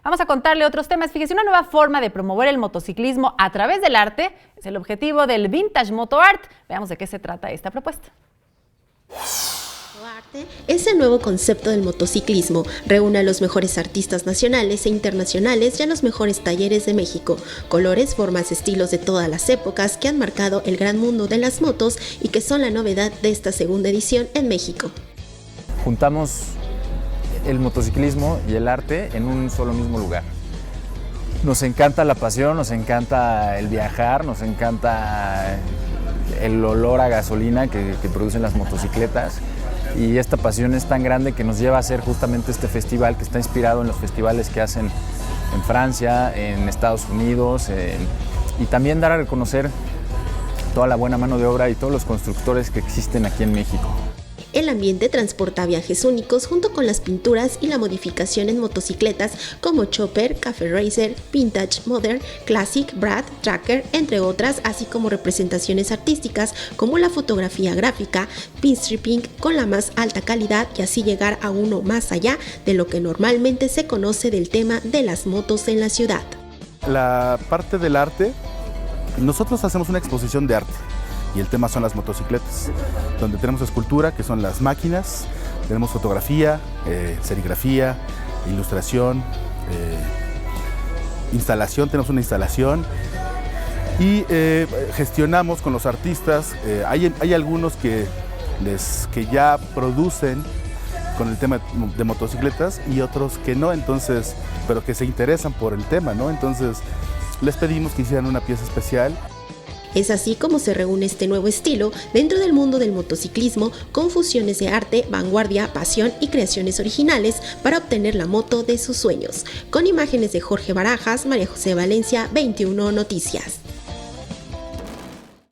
Vamos a contarle otros temas. Fíjese, una nueva forma de promover el motociclismo a través del arte es el objetivo del Vintage Moto Art. Veamos de qué se trata esta propuesta. Arte es el nuevo concepto del motociclismo. Reúne a los mejores artistas nacionales e internacionales y a los mejores talleres de México. Colores, formas, estilos de todas las épocas que han marcado el gran mundo de las motos y que son la novedad de esta segunda edición en México. Juntamos el motociclismo y el arte en un solo mismo lugar. Nos encanta la pasión, nos encanta el viajar, nos encanta el olor a gasolina que producen las motocicletas. Y esta pasión es tan grande que nos lleva a hacer justamente este festival que está inspirado en los festivales que hacen en Francia, en Estados Unidos, y también dar a reconocer toda la buena mano de obra y todos los constructores que existen aquí en México. El ambiente transporta viajes únicos junto con las pinturas y la modificación en motocicletas como Chopper, Café Racer, Vintage, Modern, Classic, Brad, Tracker, entre otras, así como representaciones artísticas como la fotografía gráfica, pinstripping con la más alta calidad y así llegar a uno más allá de lo que normalmente se conoce del tema de las motos en la ciudad. La parte del arte, nosotros hacemos una exposición de arte. Y el tema son las motocicletas, donde tenemos escultura, que son las máquinas, tenemos fotografía, serigrafía, ilustración, instalación, tenemos una instalación y gestionamos con los artistas. Hay algunos que ya producen con el tema de motocicletas y otros que no, entonces, pero que se interesan por el tema, ¿no? Entonces les pedimos que hicieran una pieza especial. Es así como se reúne este nuevo estilo dentro del mundo del motociclismo con fusiones de arte, vanguardia, pasión y creaciones originales para obtener la moto de sus sueños. Con imágenes de Jorge Barajas, María José Valencia, 21 Noticias.